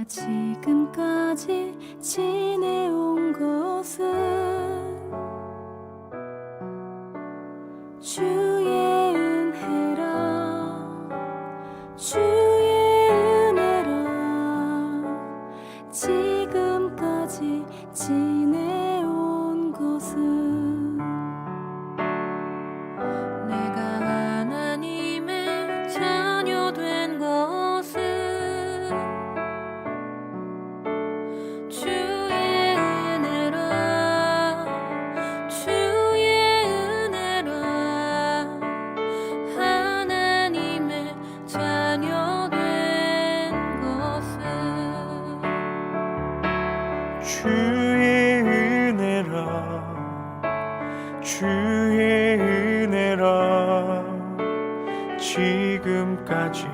지금까지 지내온 것은 주의 은혜라 주의 은혜라 지금까지 지내온 것은 내가 하나님의 자녀 된 것은 주의 은혜라 주의 은혜라 하나님의 자녀 된 것은 주의 은혜라 주의 은혜라 지금까지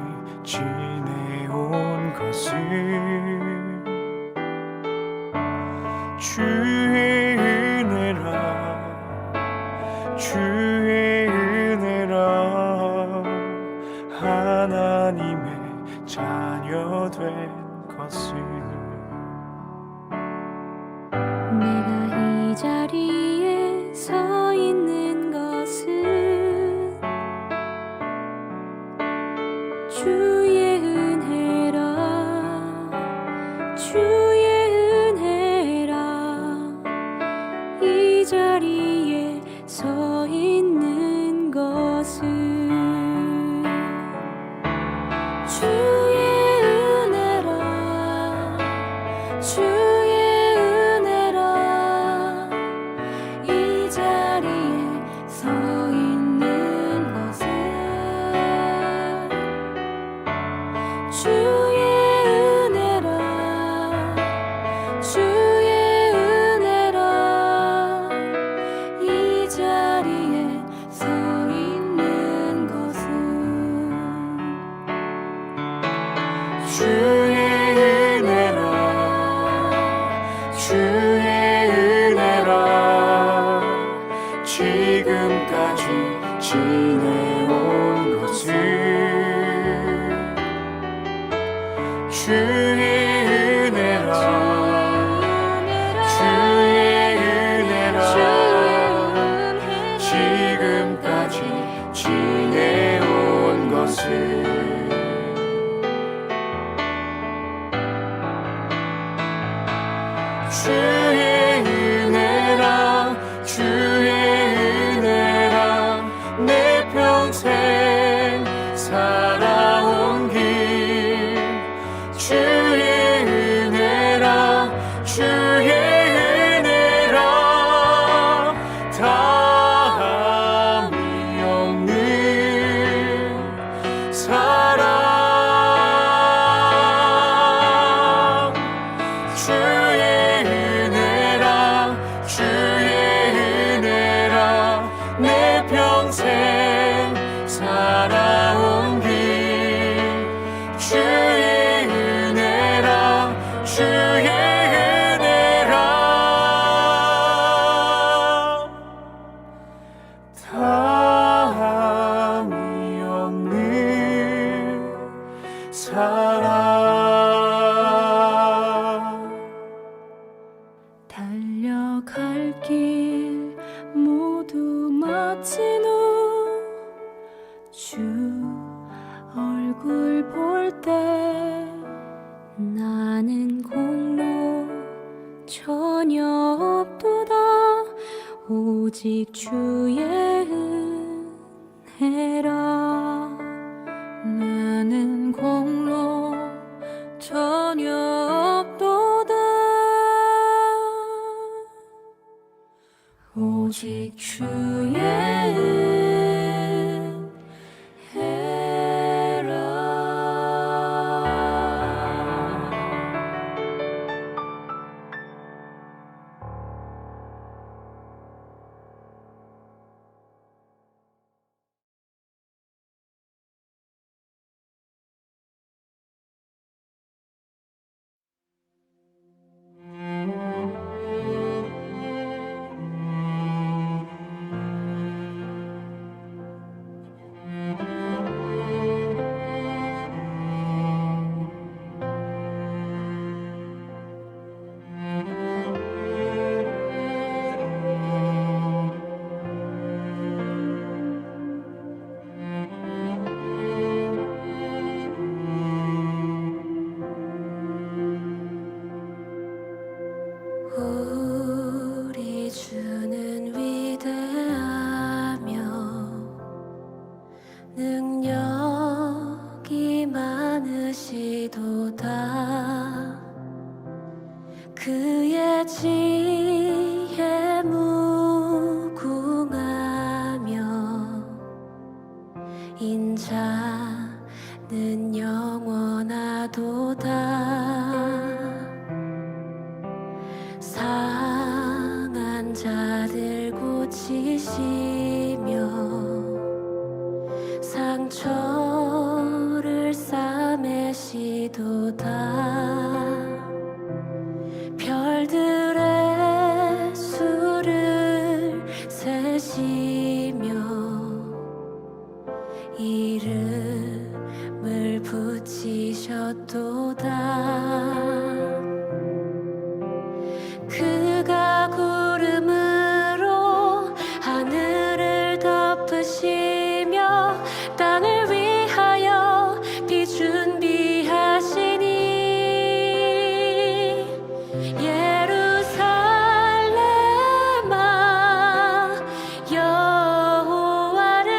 지내온 것은 주의 은혜라 주의 은혜라 하나님의 자녀 된 것을 내가 이 자리에 서 있는 것은 주의 은혜라 주의 은혜라 이 자리에 서 있는 것은 주의 은혜라 주의 은혜라 이 자리에 서 있는 것은 주의 은혜라 주의 은혜라 이 자리에 서 있는 것은 주의 은혜라 주의 은혜라 지금까지 지내온 것은 주의 은혜라 주의 은혜라 지금까지 지내온 것은 주의 은혜라 주의 은혜라 내 평생 살아온 길 주의 은혜라 주의 은혜라 다함이 없는 사랑 주의 은혜라 주의 은혜라 내 평생 살아온 길 주의 은혜라 주의 은혜라 다함이 없는 사랑 달려갈 길 모두 마친 후 주 얼굴 볼 때 나는 공로 전혀 없도다 오직 주의 은혜라 나는 공로 전혀 없도다 오직 주의 자는 영원하도다. 상한 자들 고치시며 상처를 싸매시도다. 별들의 수를 세시며 이름을 붙이셨도다. 그가 구름으로 하늘을 덮으시며 땅을 위하여 비 준비하시니 예루살렘아 여호와를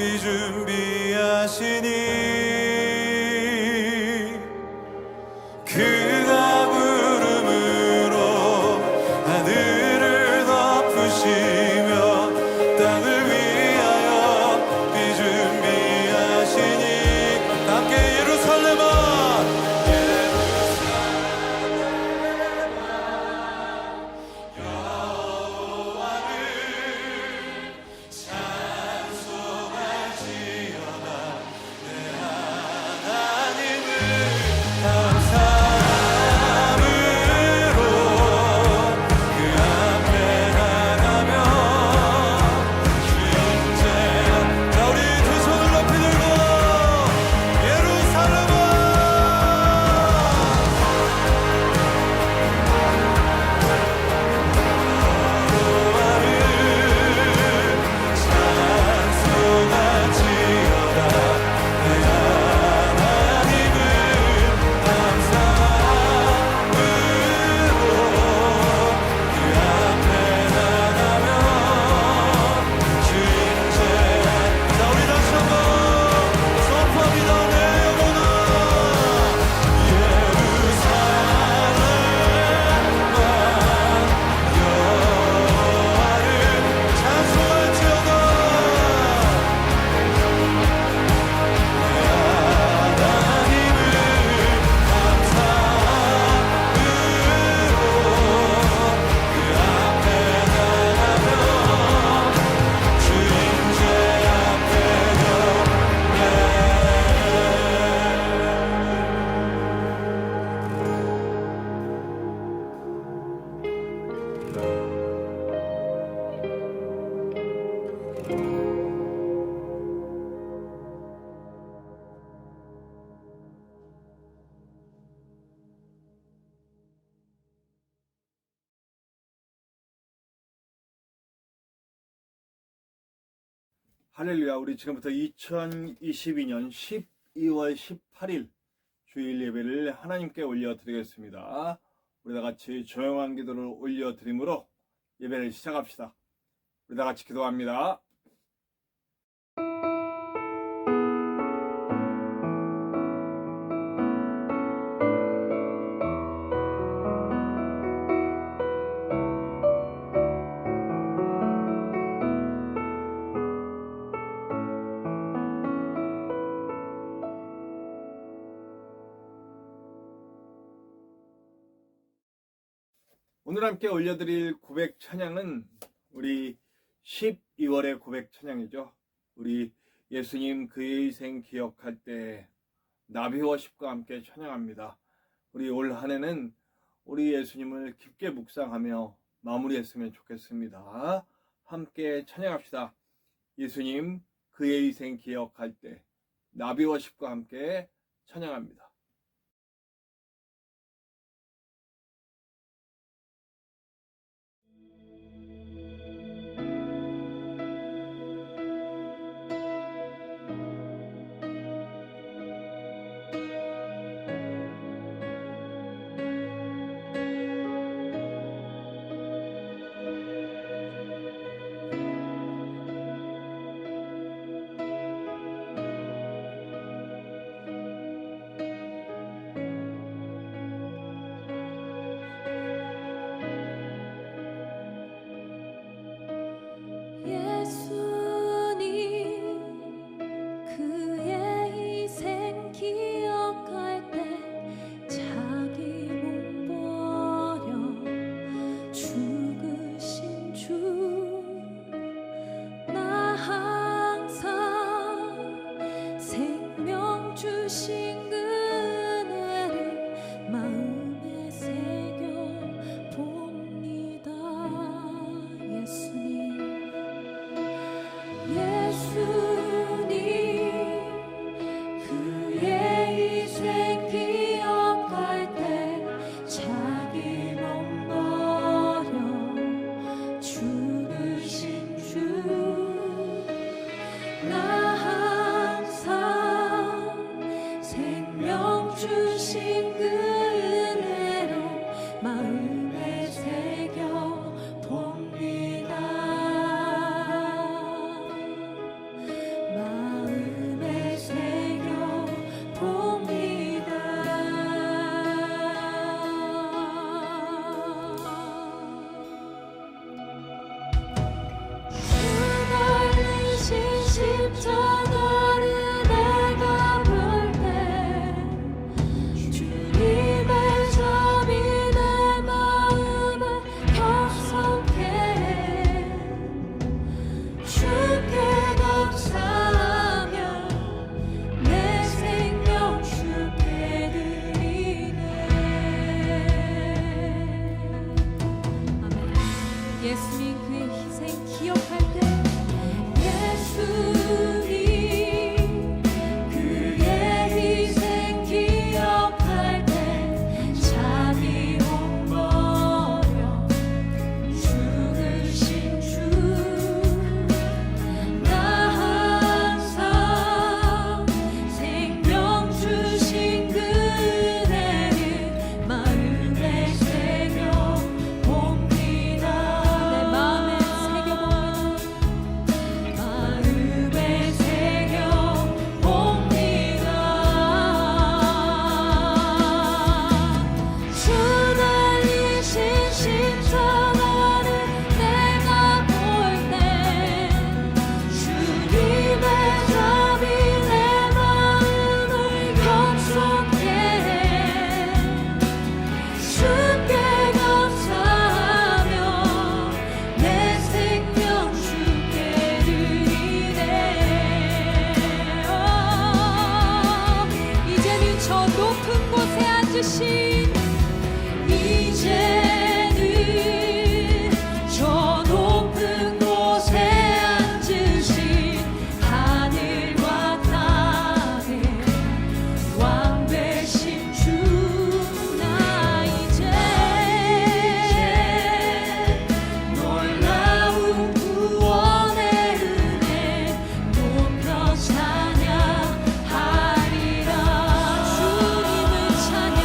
비준비하시니 그가 부름으로 하늘을 덮으시며 땅을 위하여 비준비하시니 함께 예루살렘아 할렐루야. 우리 지금부터 2022년 12월 18일 주일 예배를 하나님께 올려드리겠습니다. 우리 다 같이 조용한 기도를 올려드림으로 예배를 시작합시다. 우리 다 같이 기도합니다. 오늘 함께 올려드릴 고백 찬양은 우리 12월의 고백 찬양이죠. 우리 예수님 그의 생 기억할 때 나비워십과 함께 찬양합니다. 우리 올 한 해는 우리 예수님을 깊게 묵상하며 마무리했으면 좋겠습니다. 함께 찬양합시다. 예수님 그의 생 기억할 때 나비워십과 함께 찬양합니다. 이제는 저 높은 곳에 앉으신 하늘과 땅의 왕 되신 주 나 이제 놀라운 구원의 은혜 높여 찬양하리라. 주님을 찬양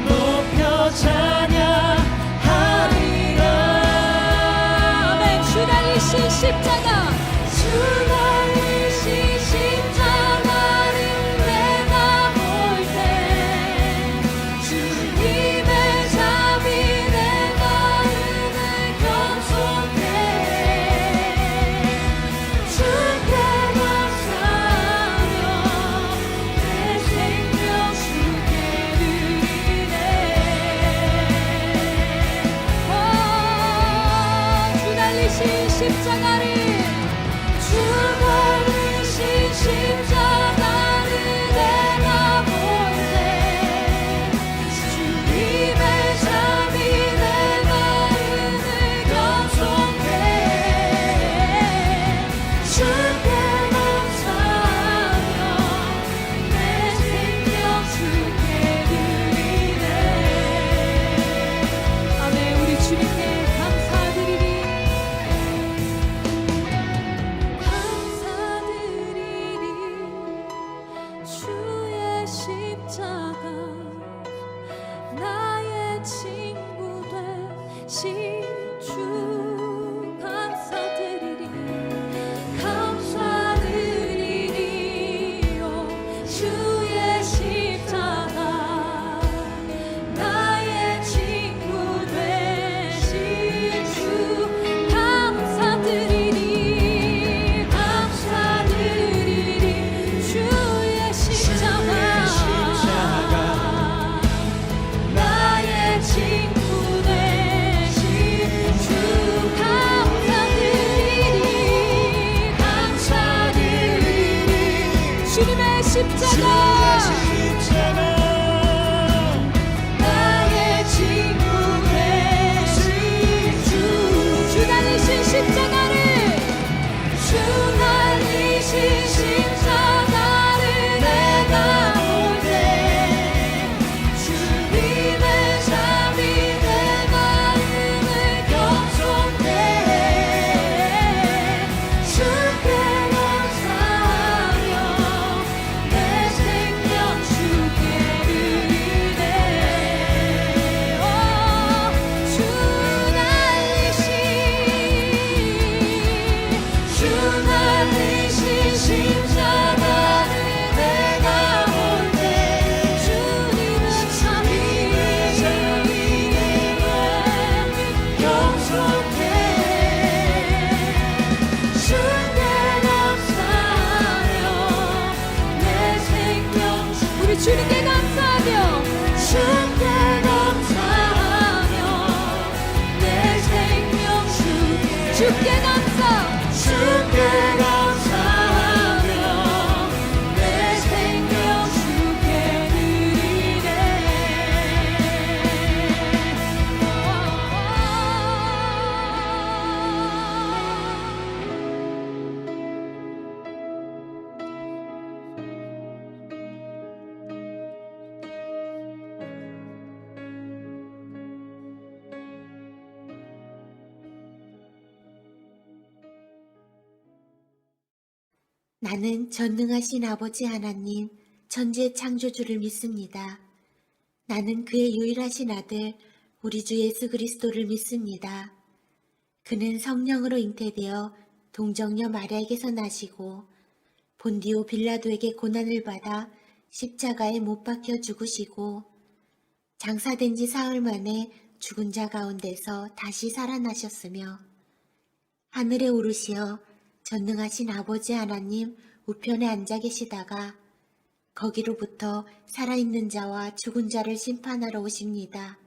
높여 찬양하리라. 아멘. 주 달리신 십자가 주 달리신 십자가를 내가 볼 때 주님의 잠이 내 마음을 경솔해 주께 감사하며 내 생명 주께 드리네. 주 달리신 십자가를 주 달리신 십자가를 내가 볼 때 주님의 잠이 내 마음을 경솔해 주께 감사하며 내 생명 주께 드리네. 아멘. 우리 주님께 감사드리리. 감사드리리. 주의 십자가 나의 친구 되신 주 감사드리리. 감사드리리요. 주의 십자가 나의 친구 되신 주 감사드리리. 감사드리리. 주의 십자가 나의 친구 되신 주 감사드리리. 감사드리리. 주님의 십자가 나의 친구 되신 주 달리신 십자가를 주 달리신 십자가를 내가 볼 때 주님의 잠이 내 마음을 경솔해 주께 감사하며 내 생명 주께 드리네. 주 달리신 십자가를 내가 볼 때 주님의 잠이 내 마음을 경솔해 주께 감사하며 내 생명 우리 주님께 감사하며 주께 감사하며 내 생명 주께 감사 주께 감사하며 내 생명 주께 드리네. 나는 전능하신 아버지 하나님, 천지의 창조주를 믿습니다. 나는 그의 유일하신 아들, 우리 주 예수 그리스도를 믿습니다. 그는 성령으로 잉태되어 동정녀 마리아에게서 나시고 본디오 빌라도에게 고난을 받아 십자가에 못 박혀 죽으시고 장사된 지 사흘 만에 죽은 자 가운데서 다시 살아나셨으며 하늘에 오르시어 전능하신 아버지 하나님 우편에 앉아 계시다가 거기로부터 살아있는 자와 죽은 자를 심판하러 오십니다.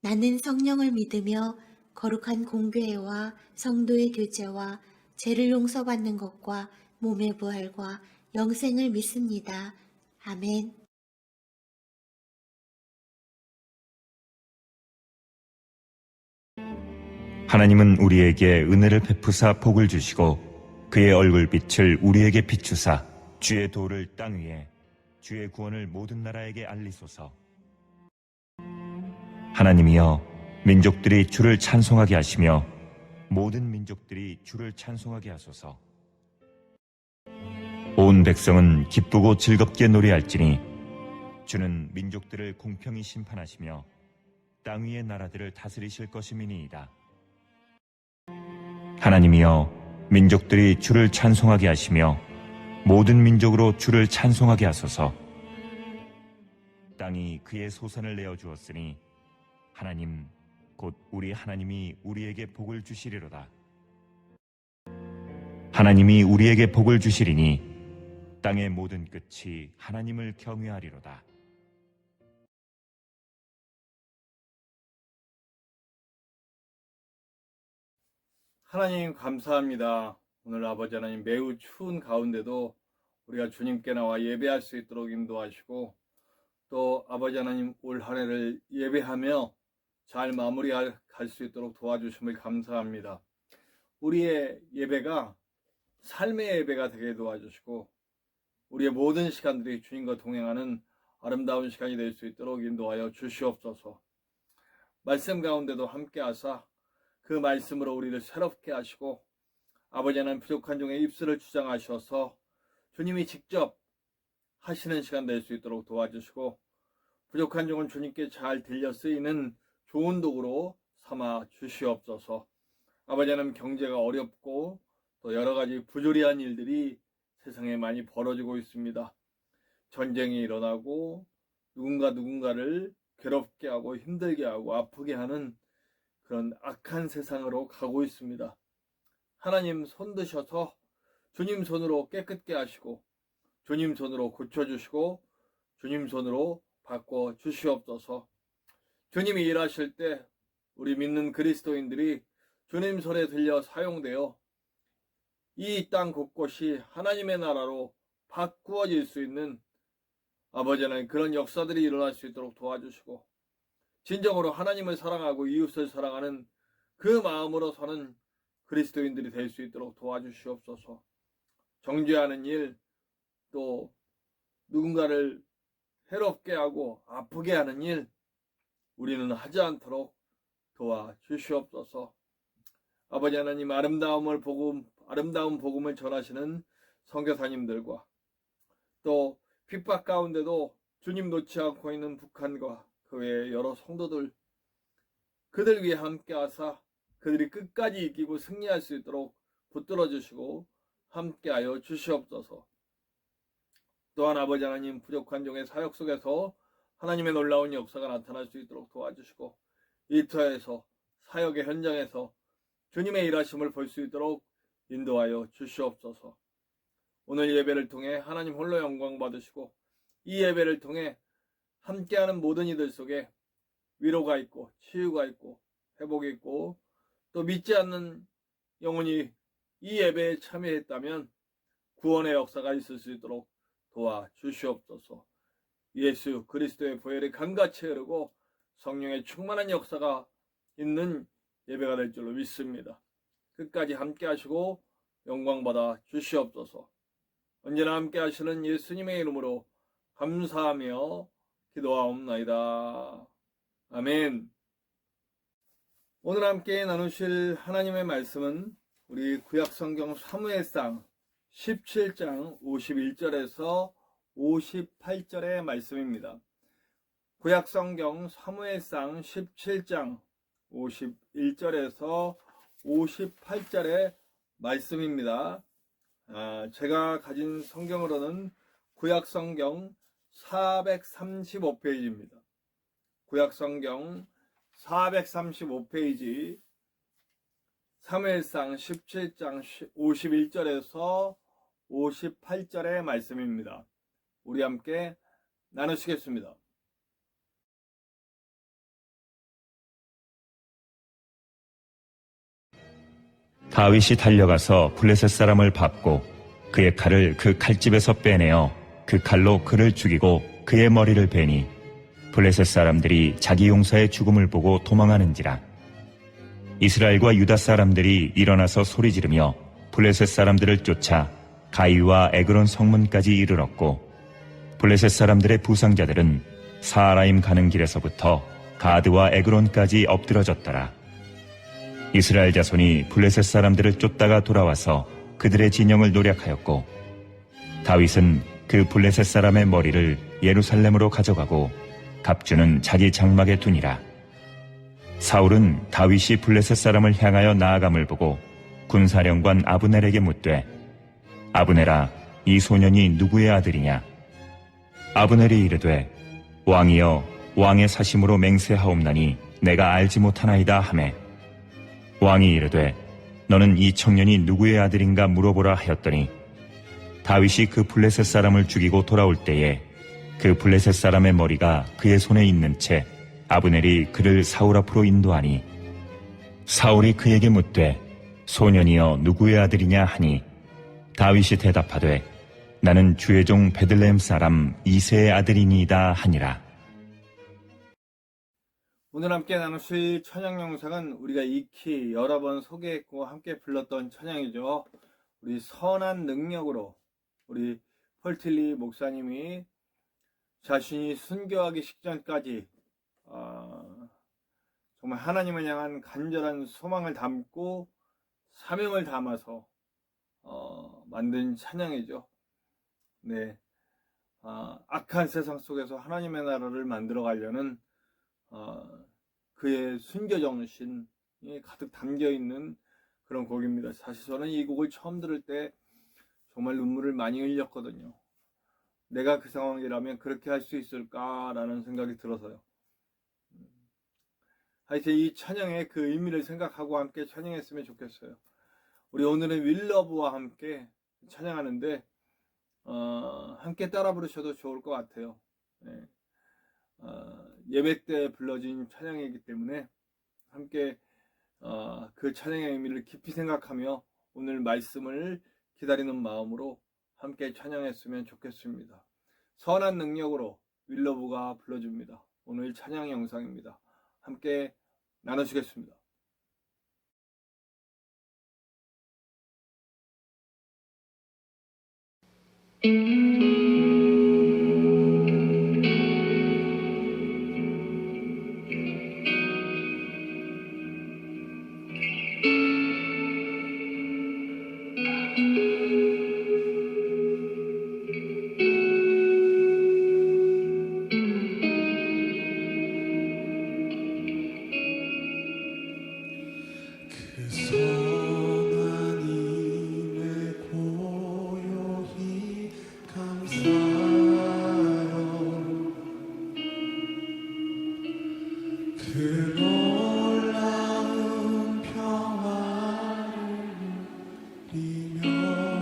나는 성령을 믿으며 거룩한 공교회와 성도의 교제와 죄를 용서받는 것과 몸의 부활과 영생을 믿습니다. 아멘. 하나님은 우리에게 은혜를 베푸사 복을 주시고 그의 얼굴빛을 우리에게 비추사 주의 도를 땅 위에 주의 구원을 모든 나라에게 알리소서. 하나님이여, 민족들이 주를 찬송하게 하시며 모든 민족들이 주를 찬송하게 하소서. 온 백성은 기쁘고 즐겁게 노래할지니 주는 민족들을 공평히 심판하시며 땅 위의 나라들을 다스리실 것임이니이다. 하나님이여, 민족들이 주를 찬송하게 하시며 모든 민족으로 주를 찬송하게 하소서. 땅이 그의 소산을 내어 주었으니 하나님 곧 우리 하나님이 우리에게 복을 주시리로다. 하나님이 우리에게 복을 주시리니 땅의 모든 끝이 하나님을 경외하리로다. 하나님 감사합니다. 오늘 아버지 하나님 매우 추운 가운데도 우리가 주님께 나와 예배할 수 있도록 인도하시고, 또 아버지 하나님 올 한 해를 예배하며 잘 마무리할 수 있도록 도와주심을 감사합니다. 우리의 예배가 삶의 예배가 되게 도와주시고 우리의 모든 시간들이 주님과 동행하는 아름다운 시간이 될 수 있도록 인도하여 주시옵소서. 말씀 가운데도 함께 하사 그 말씀으로 우리를 새롭게 하시고, 아버지 하나님 부족한 종의 입술을 주장하셔서 주님이 직접 하시는 시간 될 수 있도록 도와주시고, 부족한 종은 주님께 잘 들려 쓰이는 좋은 도구로 삼아 주시옵소서. 아버지 하나님 경제가 어렵고 또 여러 가지 부조리한 일들이 세상에 많이 벌어지고 있습니다. 전쟁이 일어나고 누군가를 괴롭게 하고 힘들게 하고 아프게 하는 그런 악한 세상으로 가고 있습니다. 하나님 손 드셔서 주님 손으로 깨끗게 하시고 주님 손으로 고쳐주시고 주님 손으로 바꿔 주시옵소서. 주님이 일하실 때 우리 믿는 그리스도인들이 주님 손에 들려 사용되어 이 땅 곳곳이 하나님의 나라로 바꾸어질 수 있는 아버지 하나님 그런 역사들이 일어날 수 있도록 도와주시고, 진정으로 하나님을 사랑하고 이웃을 사랑하는 그 마음으로 사는 그리스도인들이 될 수 있도록 도와주시옵소서. 정죄하는 일, 또 누군가를 해롭게 하고 아프게 하는 일 우리는 하지 않도록 도와주시옵소서. 아버지 하나님 아름다운 복음을 전하시는 선교사님들과 또 핍박 가운데도 주님 놓지 않고 있는 북한과 그 외의 여러 성도들, 그들 위해 함께 하사 그들이 끝까지 이기고 승리할 수 있도록 붙들어 주시고 함께하여 주시옵소서. 또한 아버지 하나님 부족한 종의 사역 속에서 하나님의 놀라운 역사가 나타날 수 있도록 도와주시고, 일터에서 사역의 현장에서 주님의 일하심을 볼 수 있도록 인도하여 주시옵소서. 오늘 예배를 통해 하나님 홀로 영광 받으시고, 이 예배를 통해 함께하는 모든 이들 속에 위로가 있고 치유가 있고 회복이 있고, 또 믿지 않는 영혼이 이 예배에 참여했다면 구원의 역사가 있을 수 있도록 도와주시옵소서. 예수 그리스도의 보혈이 강같이 흐르고 성령의 충만한 역사가 있는 예배가 될 줄로 믿습니다. 끝까지 함께 하시고 영광 받아 주시옵소서. 언제나 함께 하시는 예수님의 이름으로 감사하며 기도하옵나이다. 아멘. 오늘 함께 나누실 하나님의 말씀은 우리 구약성경 사무엘상 17장 51절에서 58절의 말씀입니다. 구약성경 사무엘상 17장 51절에서 58절의 말씀입니다. 제가 가진 성경으로는 구약성경 435페이지입니다. 구약성경 435페이지 사무엘상 17장 51절에서 58절의 말씀입니다. 우리 함께 나누시겠습니다. 다윗이 달려가서 블레셋 사람을 밟고 그의 칼을 그 칼집에서 빼내어 그 칼로 그를 죽이고 그의 머리를 베니 블레셋 사람들이 자기 용사의 죽음을 보고 도망하는지라. 이스라엘과 유다 사람들이 일어나서 소리 지르며 블레셋 사람들을 쫓아 가이와 에그론 성문까지 이르렀고 블레셋 사람들의 부상자들은 사하라임 가는 길에서부터 가드와 에그론까지 엎드러졌더라. 이스라엘 자손이 블레셋 사람들을 쫓다가 돌아와서 그들의 진영을 노략하였고 다윗은 그 블레셋 사람의 머리를 예루살렘으로 가져가고 갑주는 자기 장막에 두니라. 사울은 다윗이 블레셋 사람을 향하여 나아감을 보고 군사령관 아브넬에게 묻되 아브넬아, 이 소년이 누구의 아들이냐? 아브넬이 이르되 왕이여, 왕의 사심으로 맹세하옵나니 내가 알지 못하나이다 하매 왕이 이르되 너는 이 청년이 누구의 아들인가 물어보라 하였더니 다윗이 그 블레셋 사람을 죽이고 돌아올 때에 그 블레셋 사람의 머리가 그의 손에 있는 채 아브넬이 그를 사울 앞으로 인도하니 사울이 그에게 묻되 소년이여 누구의 아들이냐 하니 다윗이 대답하되 나는 주의 종 베들레헴 사람 이새의 아들이니이다 하니라. 오늘 함께 나누실 찬양 영상은 우리가 익히 여러 번 소개했고 함께 불렀던 찬양이죠. 우리 선한 능력으로 우리 펄틸리 목사님이 자신이 순교하기 직전까지 정말 하나님을 향한 간절한 소망을 담고 사명을 담아서 만든 찬양이죠. 네, 악한 세상 속에서 하나님의 나라를 만들어 가려는 그의 순교 정신이 가득 담겨 있는 그런 곡입니다. 사실 저는 이 곡을 처음 들을 때 정말 눈물을 많이 흘렸거든요. 내가 그 상황이라면 그렇게 할 수 있을까라는 생각이 들어서요. 하여튼 이 찬양의 그 의미를 생각하고 함께 찬양했으면 좋겠어요. 우리 오늘은 윌러브와 함께 찬양하는데 함께 따라 부르셔도 좋을 것 같아요. 네. 예배 때 불러진 찬양이기 때문에 함께 그 찬양의 의미를 깊이 생각하며 오늘 말씀을 기다리는 마음으로 함께 찬양했으면 좋겠습니다. 선한 능력으로 윌러브가 불러줍니다. 오늘 찬양 영상입니다. 함께 나누시겠습니다. 그 선한 힘에 고요히 감사하여 그 놀라운 평화를 누리며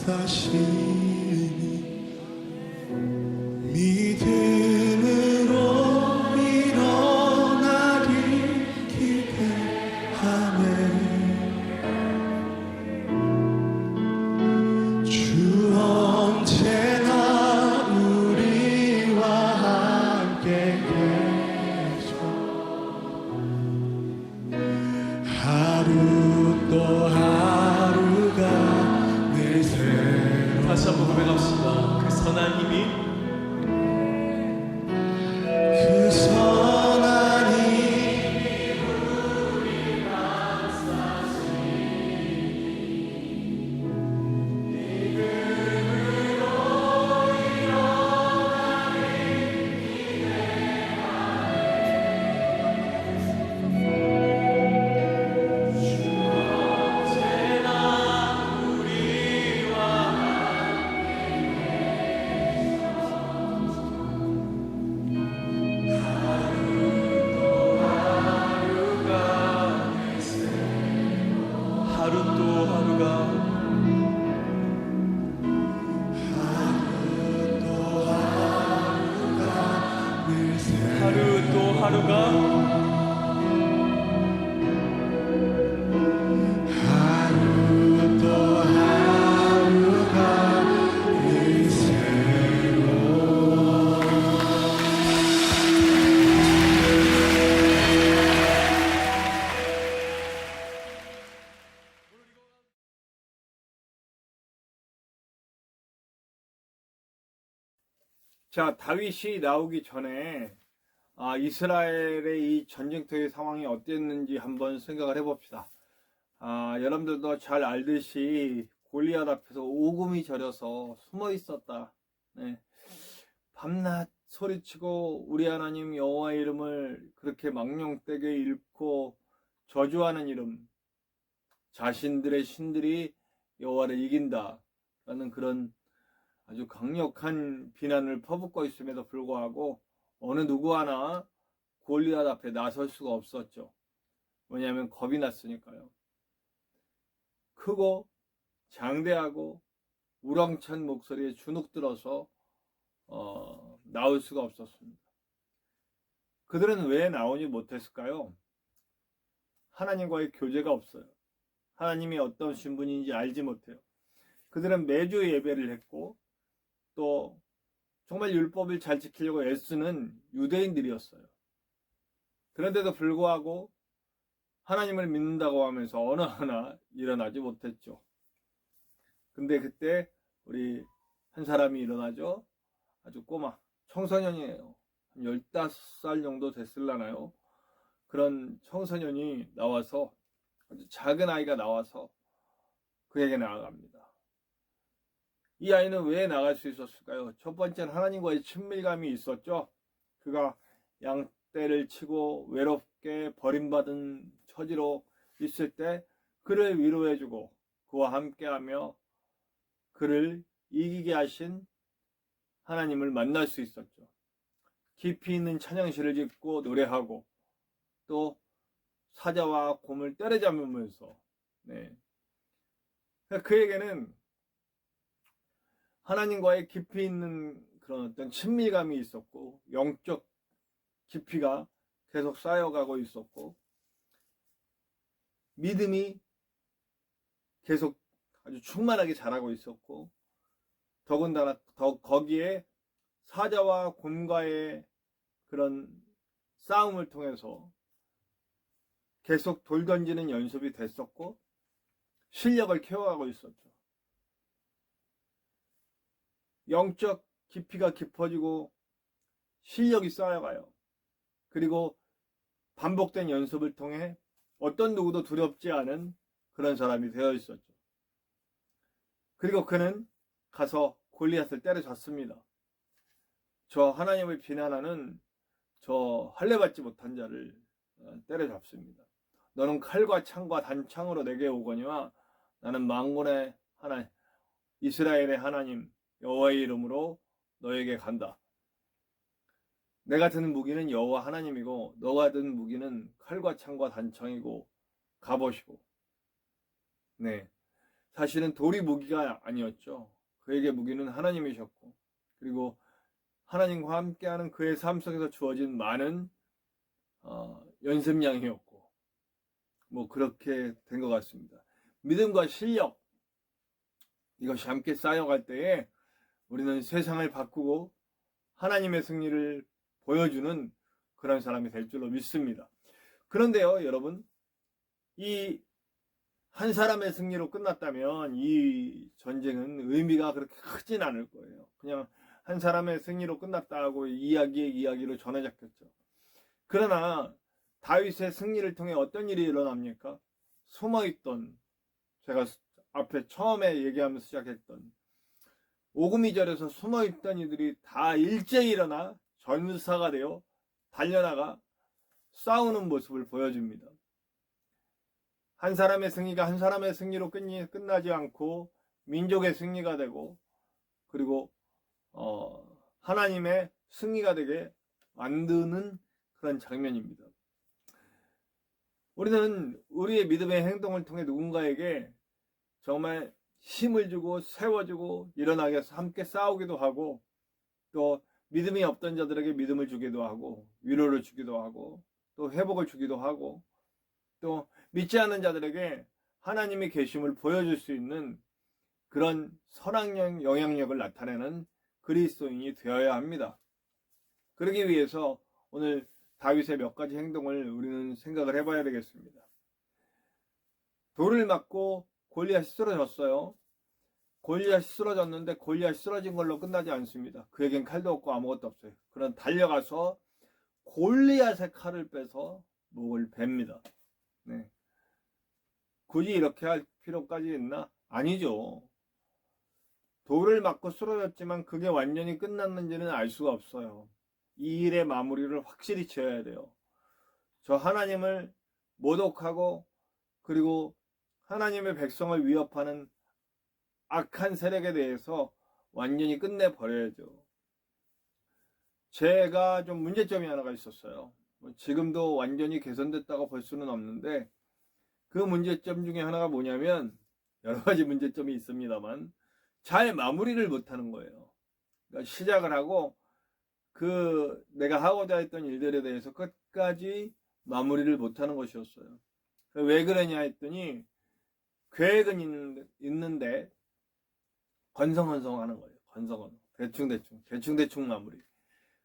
역사시니 믿음으로 일어나리 기대하네. 주 언제나 우리와 함께 계셔. 하루 또 하루가 늘 새로. 다시 한번 고백합시다. 그 선한 힘이 그 선한 힘 하루 또 하루가 늘 새로. 하루 또 하루가 하루 또 하루가 늘 새로워. 자, 다윗이 나오기 전에 이스라엘의 이 전쟁터의 상황이 어땠는지 한번 생각을 해봅시다. 여러분들도 잘 알듯이 골리앗 앞에서 오금이 저려서 숨어 있었다. 네. 밤낮 소리치고 우리 하나님 여호와의 이름을 그렇게 망령되게 읽고 저주하는 이름, 자신들의 신들이 여호와를 이긴다라는 그런 아주 강력한 비난을 퍼붓고 있음에도 불구하고 어느 누구 하나 골리앗 앞에 나설 수가 없었죠. 왜냐하면 겁이 났으니까요. 크고 장대하고 우렁찬 목소리에 주눅들어서 나올 수가 없었습니다. 그들은 왜 나오지 못했을까요? 하나님과의 교제가 없어요. 하나님이 어떤 신분인지 알지 못해요. 그들은 매주 예배를 했고 또 정말 율법을 잘 지키려고 애쓰는 유대인들이었어요. 그런데도 불구하고 하나님을 믿는다고 하면서 어느 하나 일어나지 못했죠. 근데 그때 우리 한 사람이 일어나죠. 아주 꼬마 청소년이에요. 한 15살 정도 됐을라나요. 그런 청소년이 나와서, 아주 작은 아이가 나와서 그에게 나아갑니다. 이 아이는 왜 나갈 수 있었을까요? 첫 번째는 하나님과의 친밀감이 있었죠. 그가 양떼를 치고 외롭게 버림받은 처지로 있을 때 그를 위로해주고 그와 함께하며 그를 이기게 하신 하나님을 만날 수 있었죠. 깊이 있는 찬양시를 짓고 노래하고 또 사자와 곰을 때려잡으면서 그에게는 하나님과의 깊이 있는 그런 어떤 친밀감이 있었고 영적 깊이가 계속 쌓여가고 있었고 믿음이 계속 아주 충만하게 자라고 있었고 더군다나 거기에 사자와 곰과의 그런 싸움을 통해서 계속 돌 던지는 연습이 됐었고 실력을 키워가고 있었죠. 영적 깊이가 깊어지고 실력이 쌓여가요. 그리고 반복된 연습을 통해 어떤 누구도 두렵지 않은 그런 사람이 되어 있었죠. 그리고 그는 가서 골리앗을 때려잡습니다. 저 하나님을 비난하는 저 할례받지 못한 자를 때려잡습니다. 너는 칼과 창과 단창으로 내게 오거니와 나는 만군의 하나님 이스라엘의 하나님 여호와의 이름으로 너에게 간다. 내가 든 무기는 여호와 하나님이고 너가 든 무기는 칼과 창과 단창이고 갑옷이고 사실은 돌이 무기가 아니었죠. 그에게 무기는 하나님이셨고, 그리고 하나님과 함께하는 그의 삶 속에서 주어진 많은 연습량이었고, 뭐 그렇게 된 것 같습니다. 믿음과 실력, 이것이 함께 쌓여갈 때에 우리는 세상을 바꾸고 하나님의 승리를 보여주는 그런 사람이 될 줄로 믿습니다. 그런데요, 여러분, 이 한 사람의 승리로 끝났다면 이 전쟁은 의미가 그렇게 크진 않을 거예요. 그냥 한 사람의 승리로 끝났다고 이야기로 전해졌겠죠. 그러나 다윗의 승리를 통해 어떤 일이 일어납니까? 숨어있던, 제가 앞에 처음에 얘기하면서 시작했던 오금이절에서 숨어있던 이들이 다 일제히 일어나 전사가 되어 달려나가 싸우는 모습을 보여줍니다. 한 사람의 승리가 한 사람의 승리로 끝나지 않고 민족의 승리가 되고, 그리고 하나님의 승리가 되게 만드는 그런 장면입니다. 우리는 우리의 믿음의 행동을 통해 누군가에게 정말 힘을 주고 세워주고 일어나게 해서 함께 싸우기도 하고, 또 믿음이 없던 자들에게 믿음을 주기도 하고, 위로를 주기도 하고, 또 회복을 주기도 하고, 또 믿지 않는 자들에게 하나님의 계심을 보여줄 수 있는 그런 선한 영향력을 나타내는 그리스도인이 되어야 합니다. 그러기 위해서 오늘 다윗의 몇 가지 행동을 우리는 생각을 해봐야 되겠습니다. 돌을 맞고 골리앗이 쓰러졌어요. 골리앗이 쓰러졌는데 골리앗이 쓰러진 걸로 끝나지 않습니다. 그에겐 칼도 없고 아무것도 없어요. 그런 달려가서 골리앗의 칼을 빼서 목을 뱁니다. 네. 굳이 이렇게 할 필요까지 있나? 아니죠. 돌을 맞고 쓰러졌지만 그게 완전히 끝났는지는 알 수가 없어요. 이 일의 마무리를 확실히 지어야 돼요. 저 하나님을 모독하고, 그리고 하나님의 백성을 위협하는 악한 세력에 대해서 완전히 끝내버려야죠. 제가 좀 문제점이 하나가 있었어요. 지금도 완전히 개선됐다고 볼 수는 없는데, 그 문제점 중에 하나가 뭐냐면, 여러 가지 문제점이 있습니다만 잘 마무리를 못하는 거예요. 그러니까 시작을 하고 내가 하고자 했던 일들에 대해서 끝까지 마무리를 못하는 것이었어요. 왜 그러냐 했더니, 계획은 있는데 건성건성하는 거예요. 건성건성, 대충 마무리.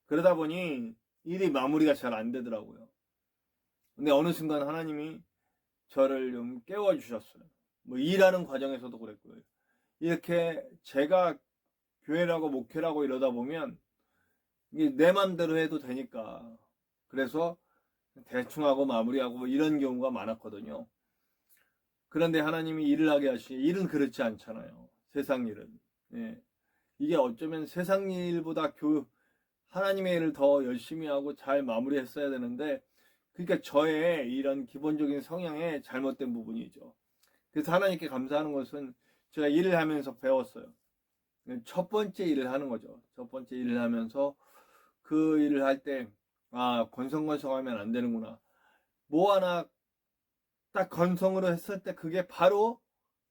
그러다 보니 일이 마무리가 잘 안 되더라고요. 근데 어느 순간 하나님이 저를 좀 깨워주셨어요. 뭐 일하는 과정에서도 그랬고요. 이렇게 제가 교회라고 목회라고 이러다 보면 이게 내 맘대로 해도 되니까, 그래서 대충 하고 마무리하고 뭐 이런 경우가 많았거든요. 그런데 하나님이 일을 하게 하시니, 일은 그렇지 않잖아요. 세상 일은. 예. 이게 어쩌면 세상 일보다 하나님의 일을 더 열심히 하고 잘 마무리했어야 되는데, 그러니까 저의 이런 기본적인 성향의 잘못된 부분이죠. 그래서 하나님께 감사하는 것은 제가 일을 하면서 배웠어요. 첫 번째 일을 하는 거죠. 첫 번째 일을 하면서 그 일을 할 때, 건성건성하면 안 되는구나. 뭐 하나 딱 건성으로 했을 때 그게 바로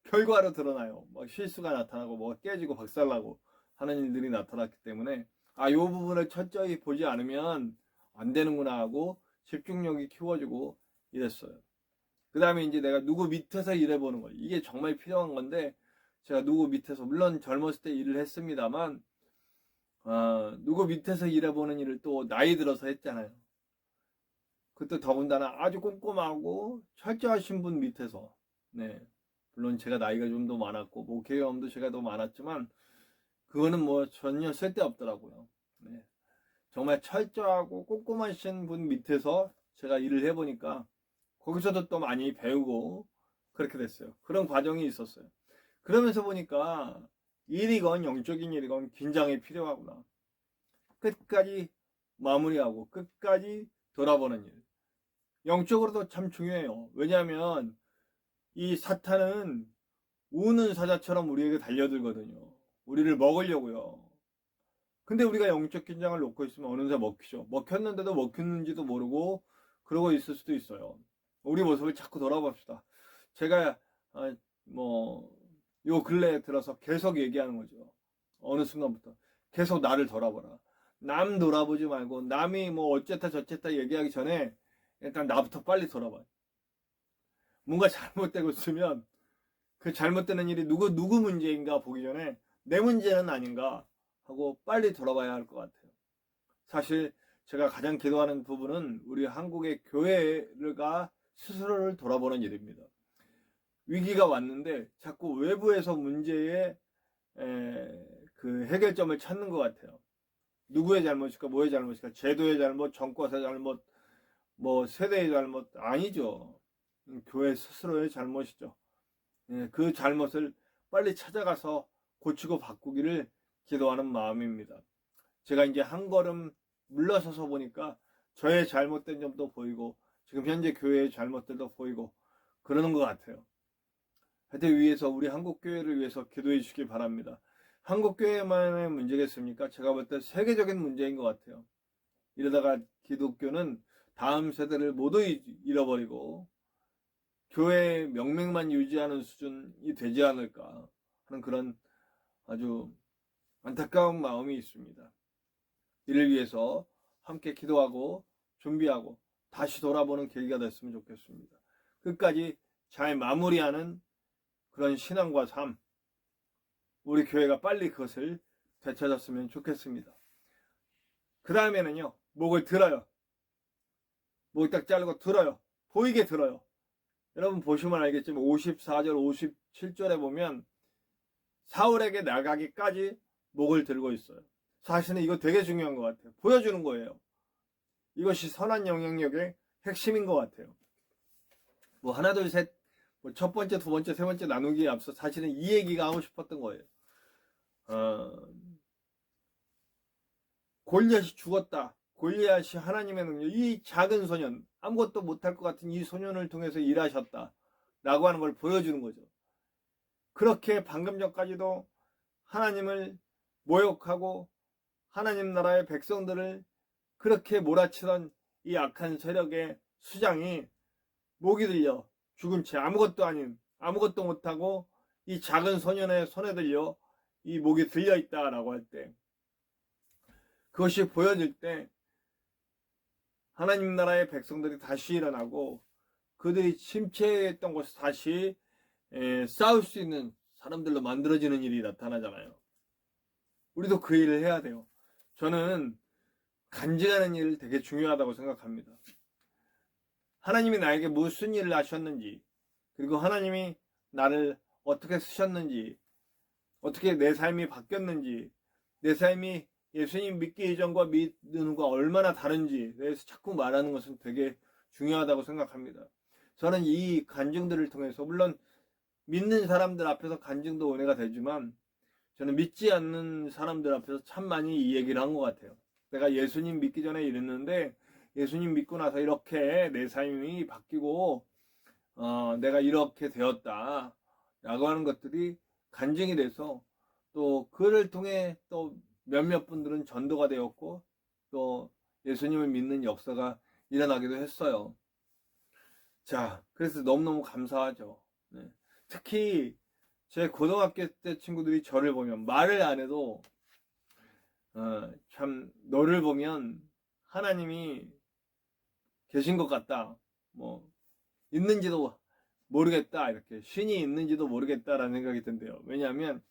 결과로 드러나요. 뭐 실수가 나타나고 뭐 깨지고 박살나고 하는 일들이 나타났기 때문에, 이 부분을 철저히 보지 않으면 안 되는구나 하고 집중력이 키워지고 이랬어요. 그 다음에 이제 내가 누구 밑에서 일해보는 거예요. 이게 정말 필요한 건데, 제가 누구 밑에서, 물론 젊었을 때 일을 했습니다만, 누구 밑에서 일해보는 일을 또 나이 들어서 했잖아요. 그때 더군다나 아주 꼼꼼하고 철저하신 분 밑에서, 네. 물론 제가 나이가 좀 더 많았고, 뭐 경험도 제가 더 많았지만, 그거는 뭐 전혀 쓸데없더라고요. 네. 정말 철저하고 꼼꼼하신 분 밑에서 제가 일을 해보니까 거기서도 또 많이 배우고 그렇게 됐어요. 그런 과정이 있었어요. 그러면서 보니까 일이건 영적인 일이건 긴장이 필요하구나. 끝까지 마무리하고 끝까지 돌아보는 일. 영적으로도 참 중요해요. 왜냐하면 이 사탄은 우는 사자처럼 우리에게 달려들거든요. 우리를 먹으려고요. 근데 우리가 영적 긴장을 놓고 있으면 어느새 먹히죠. 먹혔는데도 먹혔는지도 모르고 그러고 있을 수도 있어요. 우리 모습을 자꾸 돌아봅시다. 제가 요 근래에 들어서 계속 얘기하는 거죠. 어느 순간부터 계속 나를 돌아보라. 남 돌아보지 말고 남이 뭐 어쨌다 저쨌다 얘기하기 전에 일단 나부터 빨리 돌아봐. 뭔가 잘못되고 있으면 그 잘못되는 일이 누구 문제인가 보기 전에 내 문제는 아닌가 하고 빨리 돌아봐야 할 것 같아요. 사실 제가 가장 기도하는 부분은 우리 한국의 교회가 스스로를 돌아보는 일입니다. 위기가 왔는데 자꾸 외부에서 문제의 그 해결점을 찾는 것 같아요. 누구의 잘못일까, 뭐의 잘못일까, 제도의 잘못, 정권의 잘못, 뭐 세대의 잘못 아니죠. 교회 스스로의 잘못이죠. 그 잘못을 빨리 찾아가서 고치고 바꾸기를 기도하는 마음입니다. 제가 이제 한 걸음 물러서서 보니까 저의 잘못된 점도 보이고 지금 현재 교회의 잘못들도 보이고 그러는 것 같아요. 하여튼 위해서 우리 한국교회를 위해서 기도해 주시기 바랍니다. 한국교회만의 문제겠습니까? 제가 볼 때 세계적인 문제인 것 같아요. 이러다가 기독교는 다음 세대를 모두 잃어버리고 교회의 명맥만 유지하는 수준이 되지 않을까 하는 그런 아주 안타까운 마음이 있습니다. 이를 위해서 함께 기도하고 준비하고 다시 돌아보는 계기가 됐으면 좋겠습니다. 끝까지 잘 마무리하는 그런 신앙과 삶, 우리 교회가 빨리 그것을 되찾았으면 좋겠습니다. 그 다음에는요, 목을 들어요. 목을 딱 자르고 들어요. 보이게 들어요. 여러분 보시면 알겠지만 54절, 57절에 보면 사울에게 나가기까지 목을 들고 있어요. 사실은 이거 되게 중요한 것 같아요. 보여주는 거예요. 이것이 선한 영향력의 핵심인 것 같아요. 뭐 하나 둘 셋, 뭐 첫 번째, 두 번째, 세 번째 나누기에 앞서 사실은 이 얘기가 하고 싶었던 거예요. 골리앗이 죽었다. 골리앗이 하나님의 능력, 이 작은 소년, 아무것도 못할 것 같은 이 소년을 통해서 일하셨다 라고 하는 걸 보여주는 거죠. 그렇게 방금 전까지도 하나님을 모욕하고 하나님 나라의 백성들을 그렇게 몰아치던 이 악한 세력의 수장이 목이 들려 죽은 채 아무것도 아닌, 아무것도 못하고 이 작은 소년의 손에 들려 이 목이 들려 있다라고 할 때, 그것이 보여질 때 하나님 나라의 백성들이 다시 일어나고 그들이 침체했던 곳에서 다시 싸울 수 있는 사람들로 만들어지는 일이 나타나잖아요. 우리도 그 일을 해야 돼요. 저는 간증하는 일 되게 중요하다고 생각합니다. 하나님이 나에게 무슨 일을 하셨는지, 그리고 하나님이 나를 어떻게 쓰셨는지, 어떻게 내 삶이 바뀌었는지, 내 삶이 예수님 믿기 이전과 믿는 후가 얼마나 다른지에 대해서 자꾸 말하는 것은 되게 중요하다고 생각합니다. 저는 이 간증들을 통해서, 물론 믿는 사람들 앞에서 간증도 은혜가 되지만 저는 믿지 않는 사람들 앞에서 참 많이 이 얘기를 한 것 같아요. 내가 예수님 믿기 전에 이랬는데 예수님 믿고 나서 이렇게 내 삶이 바뀌고 내가 이렇게 되었다 라고 하는 것들이 간증이 돼서, 또 그를 통해 또 몇몇 분들은 전도가 되었고 또 예수님을 믿는 역사가 일어나기도 했어요. 자, 그래서 너무너무 감사하죠. 네. 특히 제 고등학교 때 친구들이 저를 보면 말을 안 해도 참 너를 보면 하나님이 계신 것 같다, 뭐 있는지도 모르겠다, 이렇게 신이 있는지도 모르겠다라는 생각이 든대요. 왜냐하면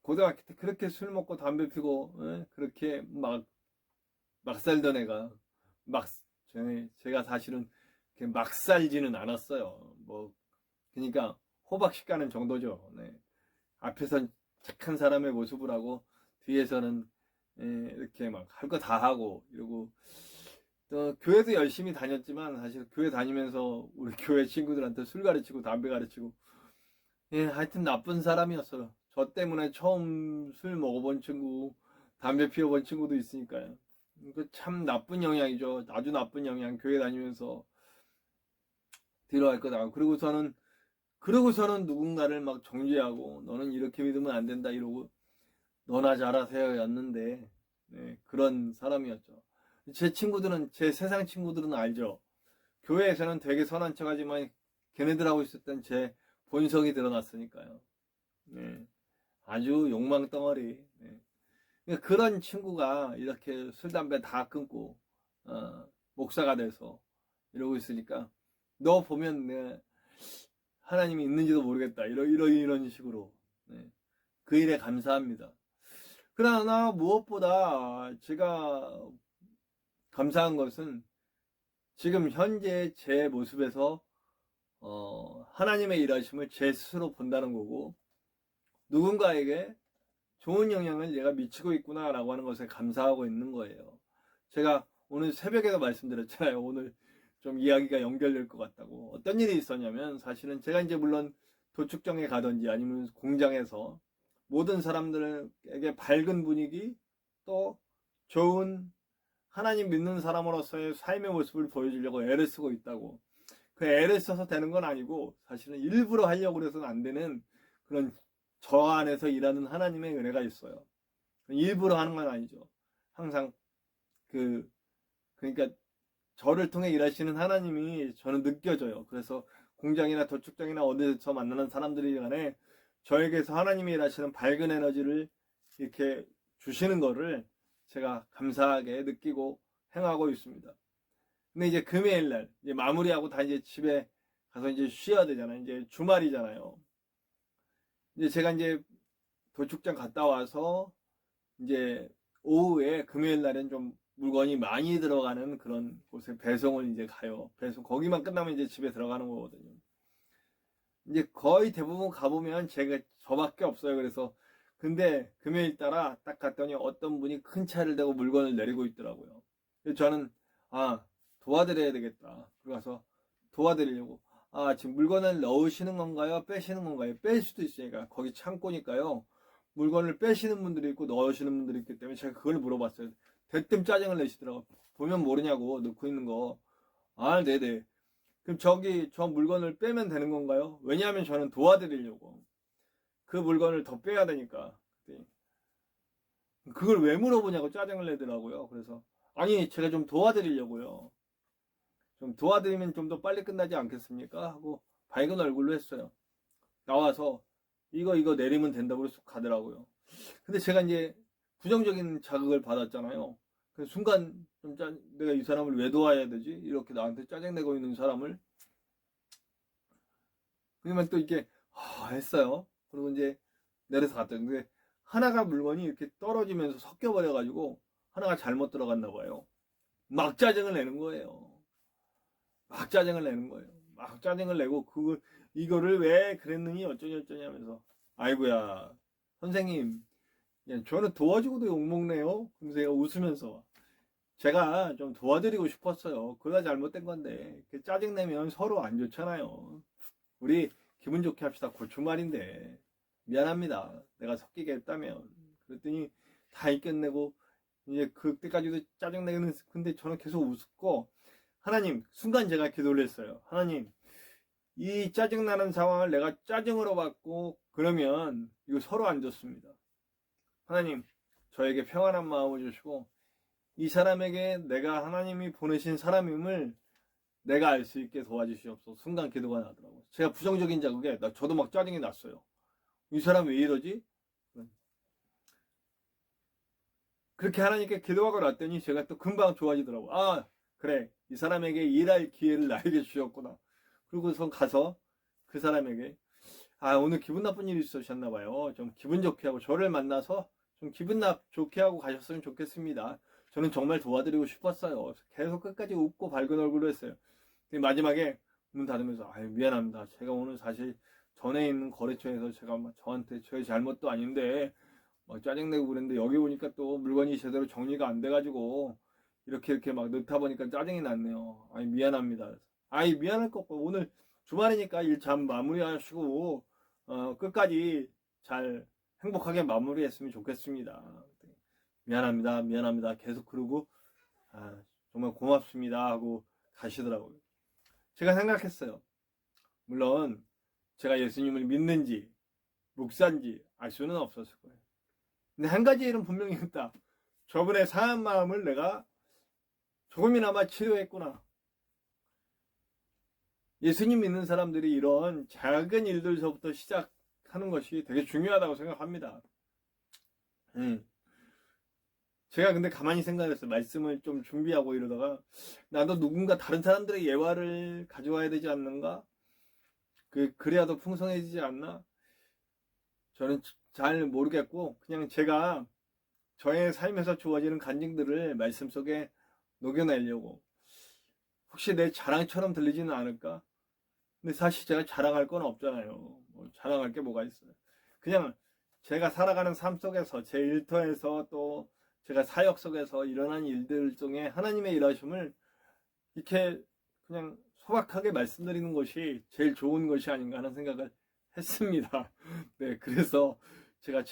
고등학교 때 그렇게 술 먹고 담배 피고 그렇게 막 살던 애가 제가 사실은 막 살지는 않았어요. 뭐 그러니까 호박씨 가는 정도죠. 네. 앞에선 착한 사람의 모습을 하고 뒤에서는 이렇게 막 할 거 다 하고 이러고, 또 교회도 열심히 다녔지만 사실 교회 다니면서 우리 교회 친구들한테 술 가르치고 담배 가르치고, 하여튼 나쁜 사람이었어요. 저 때문에 처음 술 먹어본 친구, 담배 피워본 친구도 있으니까요. 참 나쁜 영향이죠. 아주 나쁜 영향. 교회 다니면서 들어갈 거다. 그러고서는 누군가를 막 정죄하고 너는 이렇게 믿으면 안 된다 이러고 너나 잘하세요 였는데, 그런 사람이었죠. 제 친구들은, 제 세상 친구들은 알죠. 교회에서는 되게 선한 척 하지만 걔네들하고 있을 땐 제 본성이 드러났으니까요. 네. 아주 욕망덩어리. 네. 그러니까 그런 친구가 이렇게 술, 담배 다 끊고, 목사가 돼서 이러고 있으니까, 너 보면, 네, 하나님이 있는지도 모르겠다. 이런 식으로. 네. 그 일에 감사합니다. 그러나 무엇보다 제가 감사한 것은 지금 현재 제 모습에서, 하나님의 일하심을 제 스스로 본다는 거고, 누군가에게 좋은 영향을 내가 미치고 있구나라고 하는 것에 감사하고 있는 거예요. 제가 오늘 새벽에도 말씀드렸잖아요. 오늘 좀 이야기가 연결될 것 같다고. 어떤 일이 있었냐면, 사실은 제가 이제 물론 도축장에 가든지 아니면 공장에서 모든 사람들에게 밝은 분위기, 또 좋은 하나님 믿는 사람으로서의 삶의 모습을 보여주려고 애를 쓰고 있다고. 그 애를 써서 되는 건 아니고, 사실은 일부러 하려고 해서는 안 되는 그런 저 안에서 일하는 하나님의 은혜가 있어요. 일부러 하는 건 아니죠. 항상 그러니까 저를 통해 일하시는 하나님이 저는 느껴져요. 그래서 공장이나 도축장이나 어디서 만나는 사람들이 간에 저에게서 하나님이 일하시는 밝은 에너지를 이렇게 주시는 거를 제가 감사하게 느끼고 행하고 있습니다. 근데 이제 금요일날 이제 마무리하고 다 이제 집에 가서 이제 쉬어야 되잖아요. 이제 주말이잖아요. 이제 제가 이제 도축장 갔다 와서 이제 오후에 금요일 날엔 좀 물건이 많이 들어가는 그런 곳에 배송을 이제 가요. 배송 거기만 끝나면 이제 집에 들어가는 거거든요. 이제 거의 대부분 가보면 제가 저밖에 없어요. 그래서 근데 금요일 따라 딱 갔더니 어떤 분이 큰 차를 대고 물건을 내리고 있더라고요. 그래서 저는 도와드려야 되겠다. 그래서 도와드리려고 지금 물건을 넣으시는 건가요? 빼시는 건가요? 뺄 수도 있으니까 거기 창고니까요. 물건을 빼시는 분들이 있고 넣으시는 분들이 있기 때문에 제가 그걸 물어봤어요. 대뜸 짜증을 내시더라고. 보면 모르냐고 넣고 있는 거. 네네. 그럼 저 물건을 빼면 되는 건가요? 왜냐하면 저는 도와드리려고. 그 물건을 더 빼야 되니까. 그걸 왜 물어보냐고 짜증을 내더라고요. 그래서 아니 제가 좀 도와드리려고요. 좀 도와드리면 좀 더 빨리 끝나지 않겠습니까? 하고 밝은 얼굴로 했어요. 나와서 이거 내리면 된다고 쑥 가더라고요. 근데 제가 이제 부정적인 자극을 받았잖아요. 그 순간 좀 내가 이 사람을 왜 도와야 되지? 이렇게 나한테 짜증내고 있는 사람을. 그러면 또 이렇게 했어요. 그리고 이제 내려서 갔더니 근데 하나가 물건이 이렇게 떨어지면서 섞여버려가지고 하나가 잘못 들어갔나 봐요. 막 짜증을 내는 거예요. 막 짜증을 내고 이거를 왜 그랬느니 어쩌니 하면서 아이고야 선생님 저는 도와주고도 욕먹네요. 그래서 제가 웃으면서 제가 좀 도와드리고 싶었어요. 그러다 잘못된 건데 짜증내면 서로 안 좋잖아요. 우리 기분 좋게 합시다. 곧 주말인데 미안합니다. 내가 섞이게 했다면. 그랬더니 다 이겨내고 이제 그때까지도 짜증내는 근데 저는 계속 웃고 하나님 순간 제가 기도를 했어요. 하나님 이 짜증나는 상황을 내가 짜증으로 받고 그러면 이거 서로 안 좋습니다. 하나님 저에게 평안한 마음을 주시고 이 사람에게 내가 하나님이 보내신 사람임을 내가 알 수 있게 도와주시옵소서. 순간 기도가 나더라고요. 제가 부정적인 자극에 저도 막 짜증이 났어요. 이 사람 왜 이러지? 그렇게 하나님께 기도하고 났더니 제가 또 금방 좋아지더라고요. 그래 이 사람에게 일할 기회를 나에게 주셨구나. 그리고선 가서 그 사람에게 오늘 기분 나쁜 일이 있으셨나 봐요. 좀 기분 좋게 하고 저를 만나서 좀 기분 좋게 하고 가셨으면 좋겠습니다. 저는 정말 도와드리고 싶었어요. 계속 끝까지 웃고 밝은 얼굴로 했어요. 마지막에 문 닫으면서 미안합니다. 제가 오늘 사실 전에 있는 거래처에서 제가 저한테 제 잘못도 아닌데 짜증내고 그랬는데 여기 오니까 또 물건이 제대로 정리가 안 돼가지고 이렇게 막 넣다 보니까 짜증이 났네요. 미안합니다. 미안할 거 없고 오늘 주말이니까 일 잘 마무리하시고 끝까지 잘 행복하게 마무리했으면 좋겠습니다. 미안합니다. 계속 그러고 정말 고맙습니다 하고 가시더라고요. 제가 생각했어요. 물론 제가 예수님을 믿는지 목사인지 알 수는 없었을 거예요. 근데 한 가지 일은 분명히 있다. 저분의 상한 마음을 내가 조금이나마 치료했구나. 예수님 믿는 사람들이 이런 작은 일들서부터 하는 것이 되게 중요하다고 생각합니다. 제가 근데 가만히 생각했어요. 말씀을 좀 준비하고 이러다가 나도 누군가 다른 사람들의 예화를 가져와야 되지 않는가? 그래야 더 풍성해지지 않나? 저는 잘 모르겠고 그냥 제가 저의 삶에서 주어지는 간증들을 말씀 속에 녹여내려고. 혹시 내 자랑처럼 들리지는 않을까? 근데 사실 제가 자랑할 건 없잖아요. 뭐 자랑할 게 뭐가 있어요. 그냥 제가 살아가는 삶 속에서 제 일터에서 또 제가 사역 속에서 일어난 일들 중에 하나님의 일하심을 이렇게 그냥 소박하게 말씀드리는 것이 제일 좋은 것이 아닌가 하는 생각을 했습니다. 네, 그래서 제가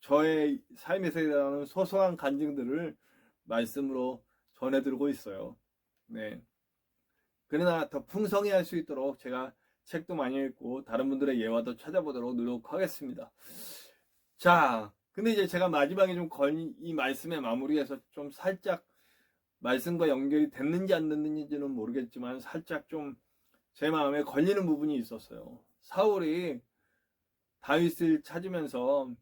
저의 삶에서 일어나는 소소한 간증들을 말씀으로 전해드리고 있어요. 네. 그러나 더 풍성히 할 수 있도록 제가 책도 많이 읽고 다른 분들의 예화도 찾아보도록 노력하겠습니다. 자, 근데 이제 제가 마지막에 이 말씀의 마무리에서 좀 살짝 말씀과 연결이 됐는지 안 됐는지는 모르겠지만 살짝 좀 제 마음에 걸리는 부분이 있었어요. 사울이 다윗을 찾으면서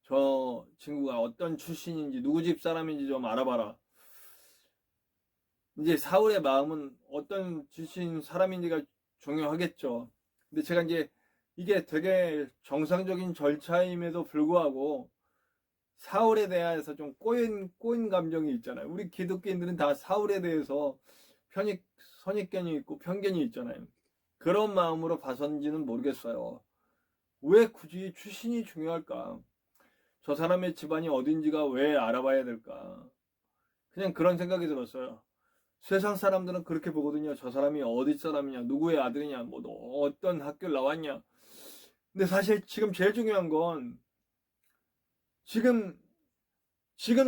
저 친구가 어떤 출신인지 누구 집 사람인지 좀 알아봐라. 이제 사울의 마음은 어떤 출신 사람인지가 중요하겠죠. 근데 제가 이제 이게 되게 정상적인 절차임에도 불구하고 사울에 대해서 좀 꼬인 감정이 있잖아요. 우리 기독교인들은 다 사울에 대해서 선입견이 있고 편견이 있잖아요. 그런 마음으로 봐서인지는 모르겠어요. 왜 굳이 출신이 중요할까? 저 사람의 집안이 어딘지가 왜 알아봐야 될까? 그냥 그런 생각이 들었어요. 세상 사람들은 그렇게 보거든요. 저 사람이 어디 사람이냐, 누구의 아들이냐, 뭐 어떤 학교를 나왔냐. 근데 사실 지금 제일 중요한 건 지금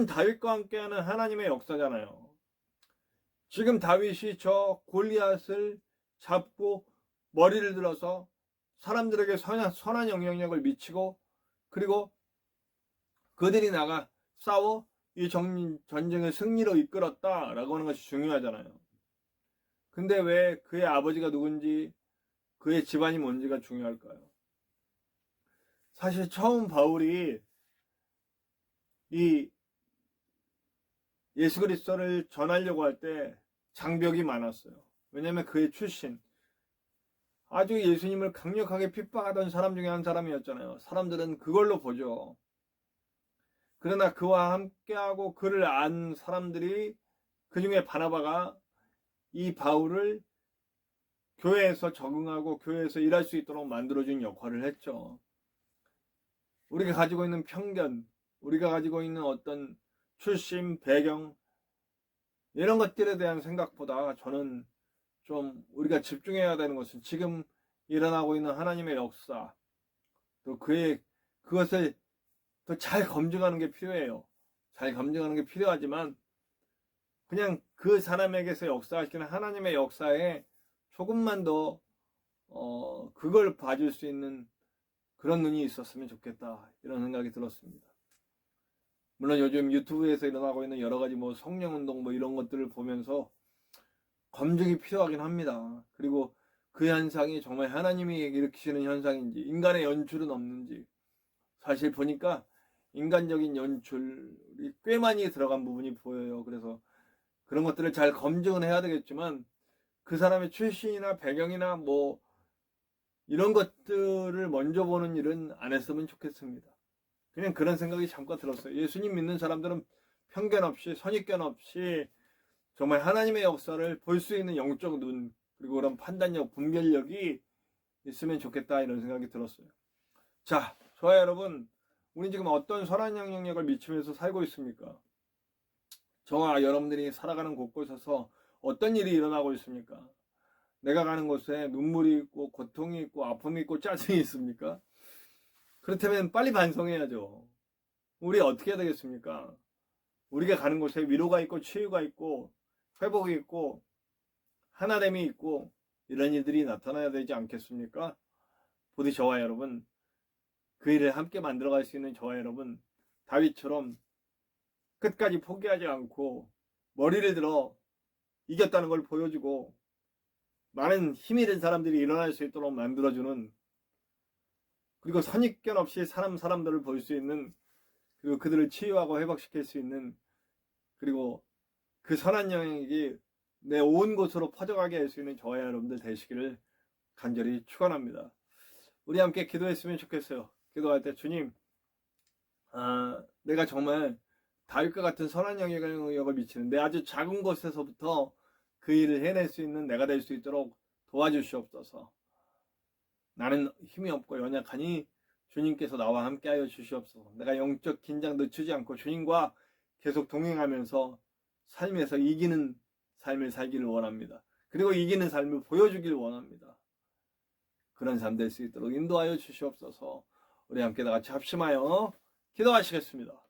다윗과 함께하는 하나님의 역사잖아요. 지금 다윗이 저 골리앗을 잡고 머리를 들어서 사람들에게 선한 영향력을 미치고 그리고 그들이 나가 싸워 이 전쟁을 승리로 이끌었다라고 하는 것이 중요하잖아요. 근데 왜 그의 아버지가 누군지 그의 집안이 뭔지가 중요할까요? 사실 처음 바울이 이 예수 그리스도를 전하려고 할 때 장벽이 많았어요. 왜냐하면 그의 출신, 아주 예수님을 강력하게 핍박하던 사람 중에 한 사람이었잖아요. 사람들은 그걸로 보죠. 그러나 그와 함께하고 그를 안 사람들이, 그 중에 바나바가 이 바울을 교회에서 적응하고 교회에서 일할 수 있도록 만들어준 역할을 했죠. 우리가 가지고 있는 편견, 우리가 가지고 있는 어떤 출신, 배경, 이런 것들에 대한 생각보다 저는 좀 우리가 집중해야 되는 것은 지금 일어나고 있는 하나님의 역사, 또 그것을 더 잘 검증하는 게 필요해요. 잘 검증하는 게 필요하지만 그냥 그 사람에게서 역사하시는 하나님의 역사에 조금만 더 그걸 봐줄 수 있는 그런 눈이 있었으면 좋겠다, 이런 생각이 들었습니다. 물론 요즘 유튜브에서 일어나고 있는 여러 가지 뭐 성령운동 뭐 이런 것들을 보면서 검증이 필요하긴 합니다. 그리고 그 현상이 정말 하나님이 일으키시는 현상인지 인간의 연출은 없는지, 사실 보니까 인간적인 연출이 꽤 많이 들어간 부분이 보여요. 그래서 그런 것들을 잘 검증은 해야 되겠지만 그 사람의 출신이나 배경이나 뭐 이런 것들을 먼저 보는 일은 안 했으면 좋겠습니다. 그냥 그런 생각이 잠깐 들었어요. 예수님 믿는 사람들은 편견 없이 선입견 없이 정말 하나님의 역사를 볼 수 있는 영적 눈, 그리고 그런 판단력, 분별력이 있으면 좋겠다, 이런 생각이 들었어요. 자, 저와 여러분, 우리 지금 어떤 선한 영향력을 미치면서 살고 있습니까? 저와 여러분들이 살아가는 곳곳에서 어떤 일이 일어나고 있습니까? 내가 가는 곳에 눈물이 있고 고통이 있고 아픔이 있고 짜증이 있습니까? 그렇다면 빨리 반성해야죠. 우리 어떻게 해야 되겠습니까? 우리가 가는 곳에 위로가 있고 치유가 있고 회복이 있고 하나됨이 있고 이런 일들이 나타나야 되지 않겠습니까? 부디 저와 여러분, 그 일을 함께 만들어갈 수 있는 저와 여러분, 다윗처럼 끝까지 포기하지 않고 머리를 들어 이겼다는 걸 보여주고 많은 힘이 된 사람들이 일어날 수 있도록 만들어주는 그리고 선입견 없이 사람들을 볼 수 있는, 그리고 그들을 치유하고 회복시킬 수 있는, 그리고 그 선한 영향력이 내 온 곳으로 퍼져가게 할 수 있는 저와 여러분들 되시기를 간절히 축원합니다. 우리 함께 기도했으면 좋겠어요. 기도할 때 주님, 내가 정말 다윗과 같은 선한 영향력을 미치는 내 아주 작은 곳에서부터 그 일을 해낼 수 있는 내가 될 수 있도록 도와주시옵소서. 나는 힘이 없고 연약하니 주님께서 나와 함께하여 주시옵소서. 내가 영적 긴장 늦추지 않고 주님과 계속 동행하면서 삶에서 이기는 삶을 살기를 원합니다. 그리고 이기는 삶을 보여주기를 원합니다. 그런 삶 될 수 있도록 인도하여 주시옵소서. 우리 함께 다 같이 합심하여 기도하시겠습니다.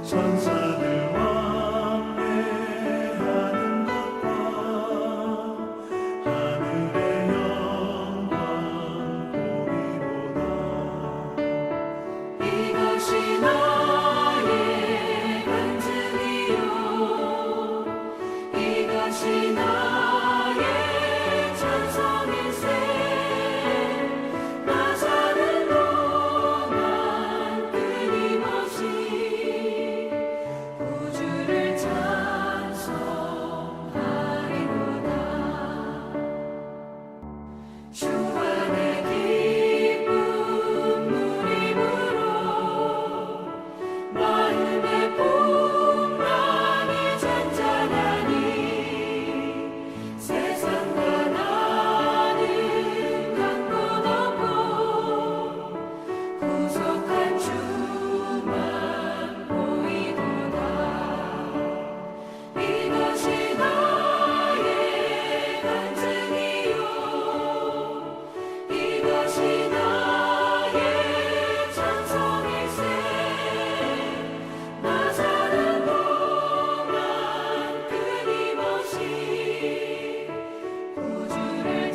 천사들 왕래하는 것과 하늘의 영광 보리로다. 이것이 나의 간증이요 이것이 나의 찬송일세 나 사는 동안 끊임없이 구주를 찬송하리로다. 주 안에 기쁨 누림으로 마음의 풍랑이 잔잔하니 세상과 나는 강도 높고 구속한 주만 보이도다. 이것이 나의 간증이요 이것이 나의 찬송일세 나 사는 동안 끊임없이 구주를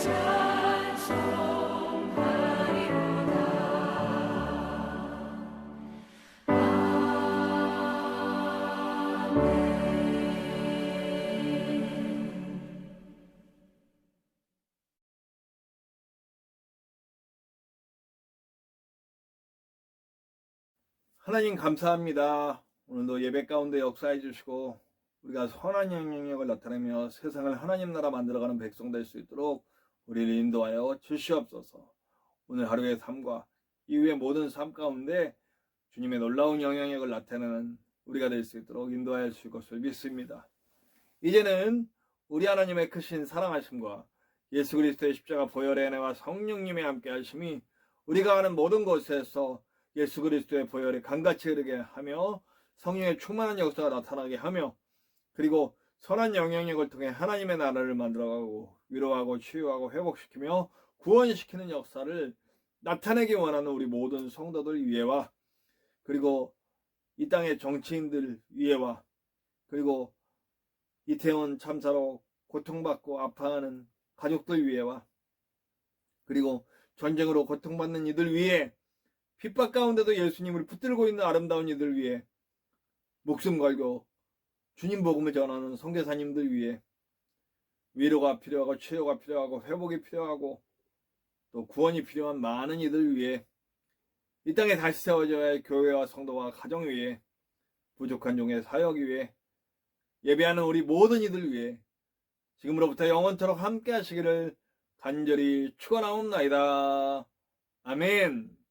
하나님 감사합니다. 오늘도 예배 가운데 역사해 주시고 우리가 선한 영향력을 나타내며 세상을 하나님 나라 만들어가는 백성 될 수 있도록 우리를 인도하여 주시옵소서. 오늘 하루의 삶과 이후의 모든 삶 가운데 주님의 놀라운 영향력을 나타내는 우리가 될 수 있도록 인도하여 주실 것을 믿습니다. 이제는 우리 하나님의 크신 사랑하심과 예수 그리스도의 십자가 보혈의 은혜와 성령님의 함께 하심이 우리가 하는 모든 곳에서 예수 그리스도의 보혈이 강같이 흐르게 하며 성령의 충만한 역사가 나타나게 하며 그리고 선한 영향력을 통해 하나님의 나라를 만들어가고 위로하고 치유하고 회복시키며 구원시키는 역사를 나타내기 원하는 우리 모든 성도들 위에와 그리고 이 땅의 정치인들 위에와 그리고 이태원 참사로 고통받고 아파하는 가족들 위에와 그리고 전쟁으로 고통받는 이들 위에 핍박 가운데도 예수님을 붙들고 있는 아름다운 이들 위에 목숨 걸고 주님 복음을 전하는 선교사님들 위에 위로가 필요하고 치료가 필요하고 회복이 필요하고 또 구원이 필요한 많은 이들 위에 이 땅에 다시 세워져야 할 교회와 성도와 가정 위에 부족한 종의 사역 위에 예배하는 우리 모든 이들 위해 지금으로부터 영원토록 함께 하시기를 간절히 축원하옵나이다. 아멘.